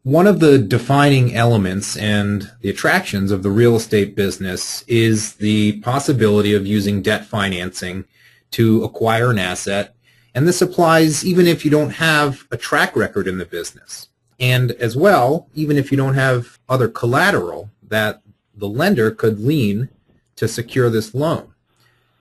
One of the defining elements and the attractions of the real estate business is the possibility of using debt financing to acquire an asset, and this applies even if you don't have a track record in the business. And as well, even if you don't have other collateral that the lender could lien to secure this loan.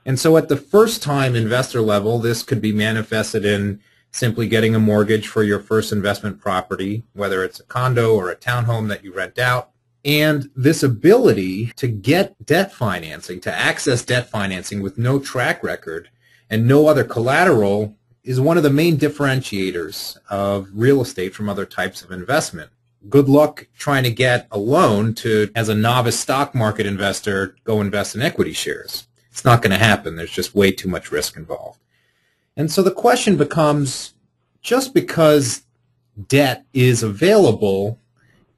And so at the first-time investor level, this could be manifested in simply getting a mortgage for your first investment property, whether it's a condo or a townhome that you rent out. And this ability to get debt financing, to access debt financing with no track record and no other collateral is one of the main differentiators of real estate from other types of investment. Good luck trying to get a loan to, as a novice stock market investor, go invest in equity shares. It's not going to happen. There's just way too much risk involved. And so the question becomes, just because debt is available,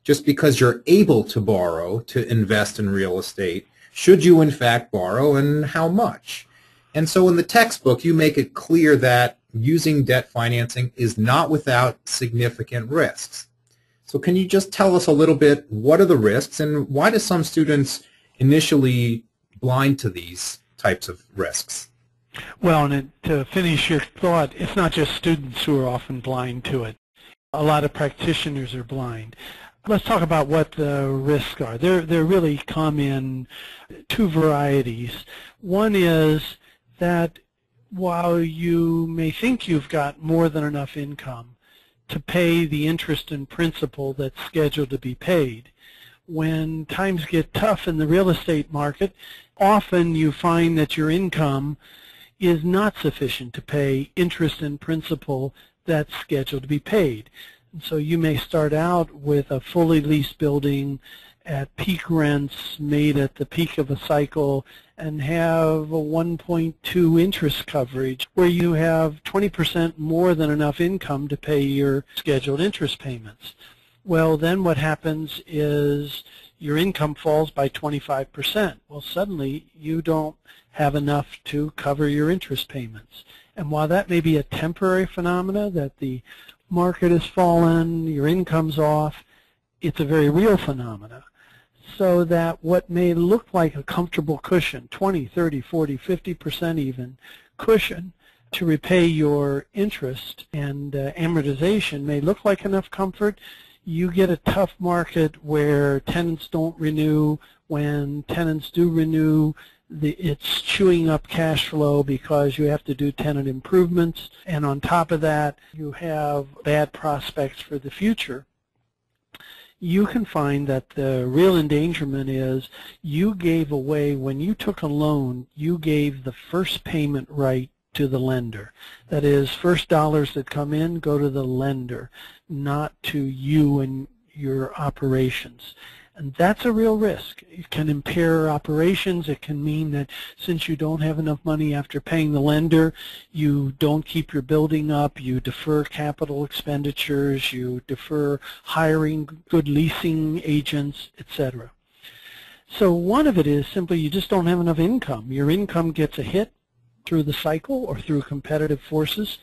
just because you're able to borrow to invest in real estate, should you in fact borrow, and how much? And so in the textbook, you make it clear that using debt financing is not without significant risks. So can you just tell us a little bit, what are the risks, and why do some students initially blind to these types of risks? Well, and to finish your thought, it's not just students who are often blind to it. A lot of practitioners are blind. Let's talk about what the risks are. There really come in two varieties. One is that while you may think you've got more than enough income to pay the interest and principal that's scheduled to be paid, when times get tough in the real estate market, often you find that your income is not sufficient to pay interest and principal that's scheduled to be paid. And so you may start out with a fully leased building at peak rents made at the peak of a cycle and have a 1.2 interest coverage where you have 20% more than enough income to pay your scheduled interest payments. Well, then what happens is your income falls by 25%. Well, suddenly you don't have enough to cover your interest payments. And while that may be a temporary phenomena, that the market has fallen, your income's off, it's a very real phenomena. So that what may look like a comfortable cushion, 20, 30, 40, 50% even cushion to repay your interest and amortization may look like enough comfort. You get a tough market where tenants don't renew. When tenants do renew, it's chewing up cash flow because you have to do tenant improvements, and on top of that you have bad prospects for the future. You can find that the real endangerment is you gave away, when you took a loan, you gave the first payment right to the lender. That is, first dollars that come in go to the lender, not to you and your operations. And that's a real risk. It can impair operations. It can mean that since you don't have enough money after paying the lender, you don't keep your building up, you defer capital expenditures, you defer hiring good leasing agents, etc. So one of it is simply you just don't have enough income. Your income gets a hit through the cycle or through competitive forces,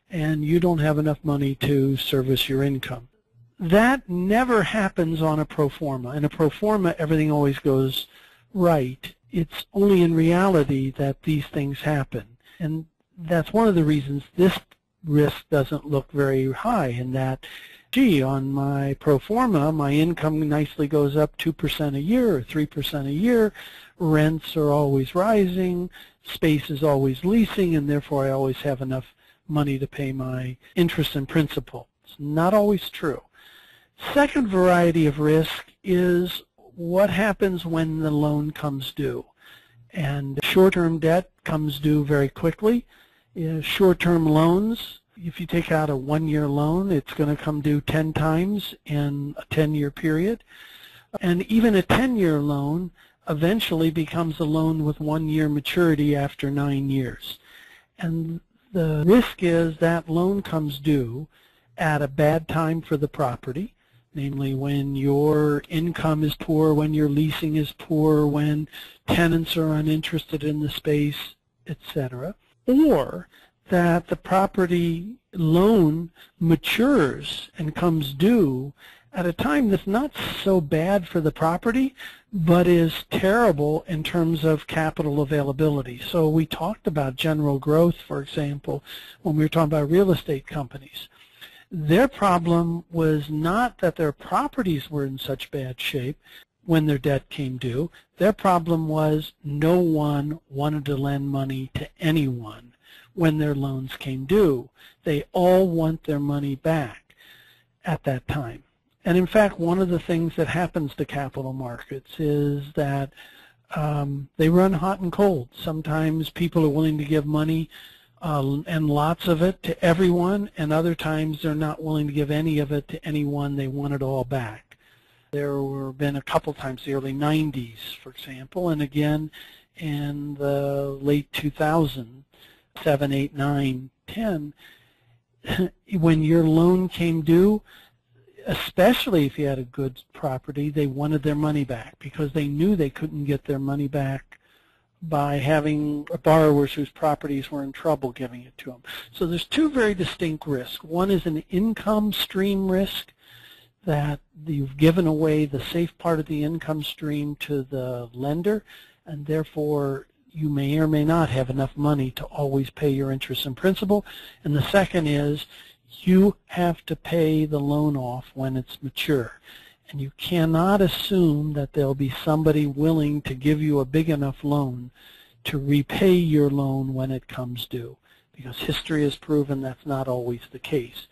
and you don't have enough money to service your income. That never happens on a pro forma. In a pro forma, everything always goes right. It's only in reality that these things happen. And that's one of the reasons this risk doesn't look very high, in that, gee, on my pro forma, my income nicely goes up 2% a year or 3% a year. Rents are always rising. Space is always leasing, and therefore I always have enough money to pay my interest and principal. It's not always true. Second variety of risk is what happens when the loan comes due. And short-term debt comes due very quickly. Short-term loans, if you take out a one-year loan, it's going to come due 10 times in a 10-year period. And even a 10-year loan eventually becomes a loan with 1 year maturity after 9 years. And the risk is that loan comes due at a bad time for the property, namely when your income is poor, when your leasing is poor, when tenants are uninterested in the space, etc. Or that the property loan matures and comes due at a time that's not so bad for the property, but is terrible in terms of capital availability. So we talked about General Growth, for example, when we were talking about real estate companies. Their problem was not that their properties were in such bad shape when their debt came due. Their problem was no one wanted to lend money to anyone when their loans came due. They all want their money back at that time. And in fact, one of the things that happens to capital markets is that they run hot and cold. Sometimes people are willing to give money and lots of it to everyone, and other times they're not willing to give any of it to anyone. They want it all back. There have been a couple times, the early 90s, for example, and again in the late 2000s, 7, 8, 9, 10, when your loan came due, especially if you had a good property, they wanted their money back because they knew they couldn't get their money back by having borrowers whose properties were in trouble giving it to them. So there's two very distinct risks. One is an income stream risk, that you've given away the safe part of the income stream to the lender, and therefore you may or may not have enough money to always pay your interest and principal. And the second is you have to pay the loan off when it's mature. And you cannot assume that there'll be somebody willing to give you a big enough loan to repay your loan when it comes due, because history has proven that's not always the case.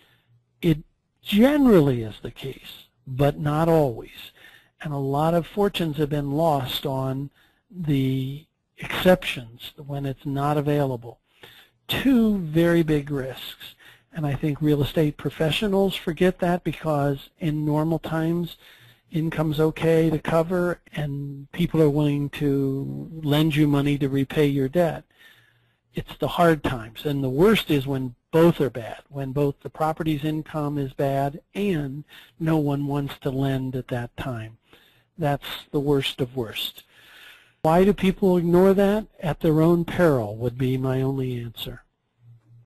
It generally is the case, but not always. And a lot of fortunes have been lost on the exceptions when it's not available. Two very big risks. And I think real estate professionals forget that, because in normal times income's okay to cover and people are willing to lend you money to repay your debt. It's the hard times, and the worst is when both are bad, when both the property's income is bad and no one wants to lend at that time. That's the worst of worst. Why do people ignore that? At their own peril would be my only answer.